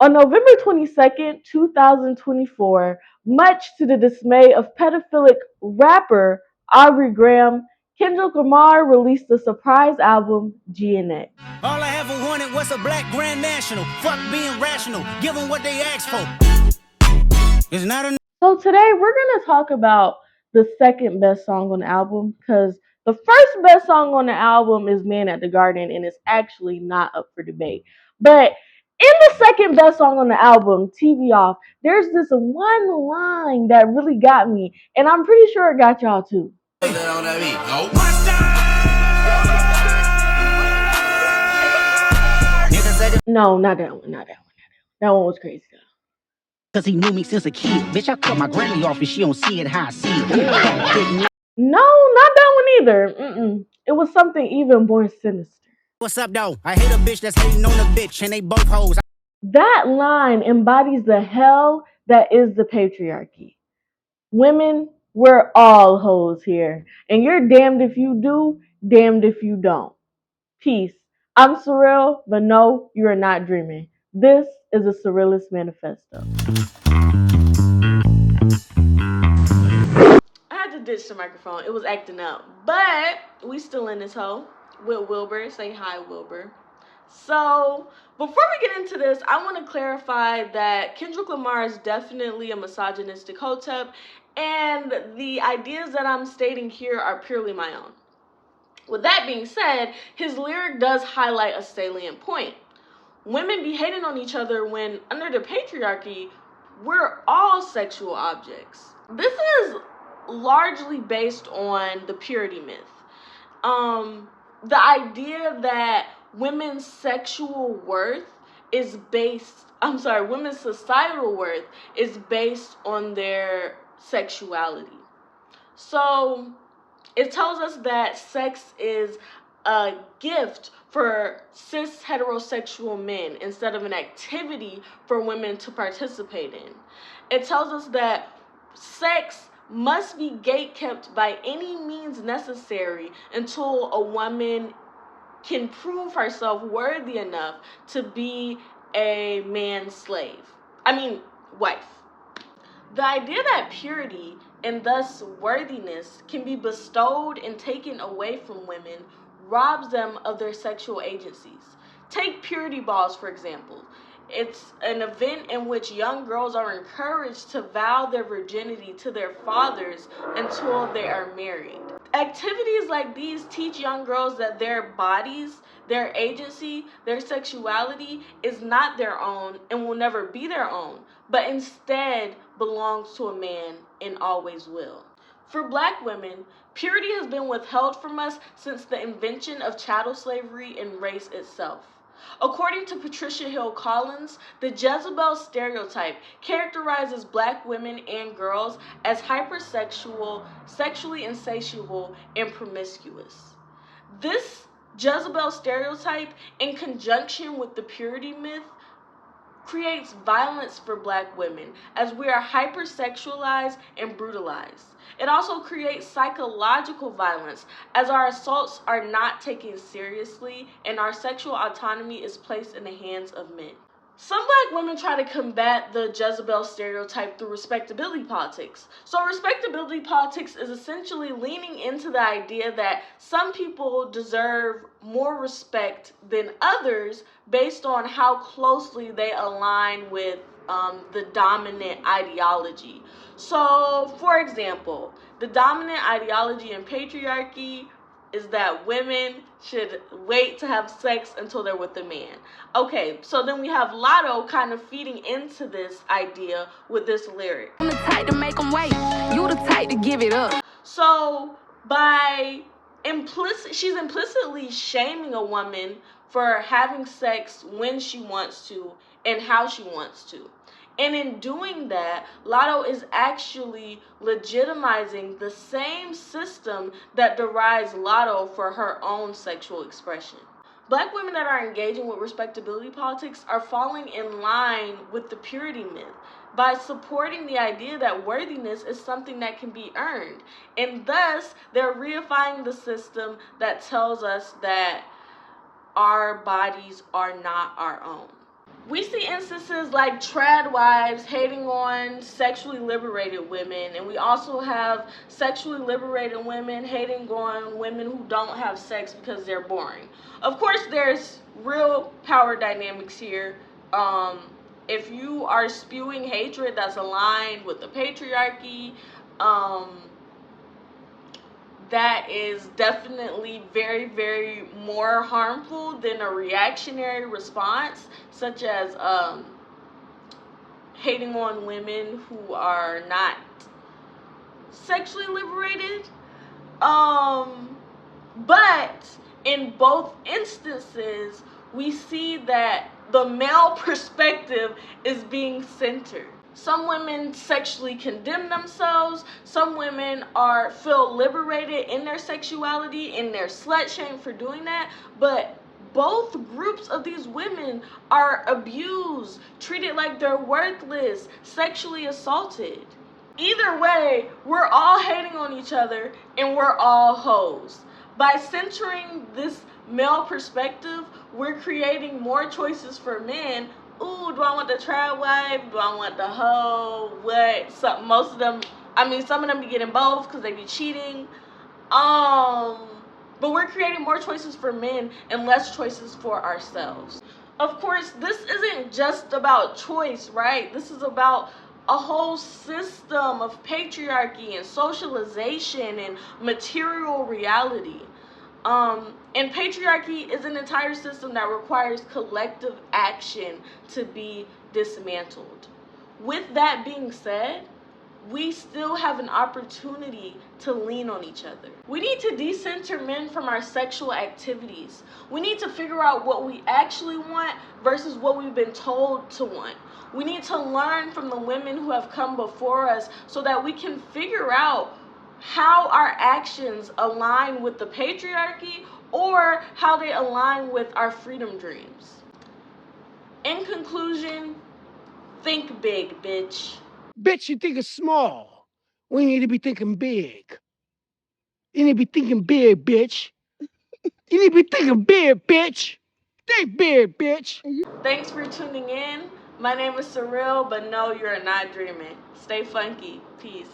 On November 22nd, 2024, much to the dismay of pedophilic rapper Aubrey Graham, Kendrick Lamar released the surprise album GNX. All I ever wanted was a black grand national. Fuck being rational, give them what they asked for. It's not enough. So today we're going to talk about the second best song on the album, because the first best song on the album is Man at the Garden, and it's actually not up for debate. But in the second best song on the album, TV Off, there's this one line that really got me, and I'm pretty sure it got y'all too. No, not that one, not that one. That one was crazy though. Cause he knew me since a kid. Bitch, I cut my Grammy off and she don't see it how I see it. No, not that one either. It was something even more sinister. What's up, though? I hate a bitch that's hating on a bitch, and they both hoes. That line embodies the hell that is the patriarchy. Women, we're all hoes here. And you're damned if you do, damned if you don't. Peace. I'm surreal, but no, you are not dreaming. This is a Surrealist Manifesto. I had to ditch the microphone. It was acting up. But we still in this hoe with Wilbur. Say hi, Wilbur. So, before we get into this, I want to clarify that Kendrick Lamar is definitely a misogynistic hotep, and the ideas that I'm stating here are purely my own. With that being said, his lyric does highlight a salient point. Women be hating on each other when, under the patriarchy, we're all sexual objects. This is largely based on the purity myth. The idea that women's societal worth is based on their sexuality. So it tells us that sex is a gift for cis heterosexual men instead of an activity for women to participate in. It tells us that sex must be gatekept by any means necessary until a woman can prove herself worthy enough to be a man's wife. The idea that purity and thus worthiness can be bestowed and taken away from women robs them of their sexual agencies. Take purity balls, for example. It's an event in which young girls are encouraged to vow their virginity to their fathers until they are married. Activities like these teach young girls that their bodies, their agency, their sexuality is not their own and will never be their own, but instead belongs to a man and always will. For Black women, purity has been withheld from us since the invention of chattel slavery and race itself. According to Patricia Hill Collins, the Jezebels stereotype characterizes Black women and girls as hypersexual, sexually insatiable, and promiscuous. This Jezebel stereotype, in conjunction with the purity myth, creates violence for Black women as we are hypersexualized and brutalized. It also creates psychological violence as our assaults are not taken seriously and our sexual autonomy is placed in the hands of men. Some Black women try to combat the Jezebel stereotype through respectability politics. So respectability politics is essentially leaning into the idea that some people deserve more respect than others based on how closely they align with the dominant ideology. So, for example, the dominant ideology in patriarchy is that women should wait to have sex until they're with a man. Okay, so then we have Lotto kind of feeding into this idea with this lyric. I'm the type to make them wait. You the type to give it up. So she's implicitly shaming a woman for having sex when she wants to and how she wants to. And in doing that, Lotto is actually legitimizing the same system that derides Lotto for her own sexual expression. Black women that are engaging with respectability politics are falling in line with the purity myth by supporting the idea that worthiness is something that can be earned. And thus, they're reifying the system that tells us that our bodies are not our own. We see instances like trad wives hating on sexually liberated women, and we also have sexually liberated women hating on women who don't have sex because they're boring. Of course, there's real power dynamics here. If you are spewing hatred that's aligned with the patriarchy, that is definitely very, very more harmful than a reactionary response, such as hating on women who are not sexually liberated. But in both instances, we see that the male perspective is being centered. Some women sexually condemn themselves. Some women feel liberated in their sexuality and they're slut shamed for doing that. But both groups of these women are abused, treated like they're worthless, sexually assaulted. Either way, we're all hating on each other and we're all hoes. By centering this male perspective, we're creating more choices for men. Ooh, do I want the trad wife? Do I want the hoe? What? Some of them be getting both because they be cheating. But we're creating more choices for men and less choices for ourselves. Of course, this isn't just about choice, right? This is about a whole system of patriarchy and socialization and material reality. And patriarchy is an entire system that requires collective action to be dismantled. With that being said, we still have an opportunity to lean on each other. We need to decenter men from our sexual activities. We need to figure out what we actually want versus what we've been told to want. We need to learn from the women who have come before us so that we can figure out how our actions align with the patriarchy or how they align with our freedom dreams. In conclusion, think big, bitch. Bitch, you think it's small. We need to be thinking big. You need to be thinking big, bitch. You need to be thinking big, bitch. Think big, bitch. Thanks for tuning in. My name is Surreal, but no, you're not dreaming. Stay funky. Peace.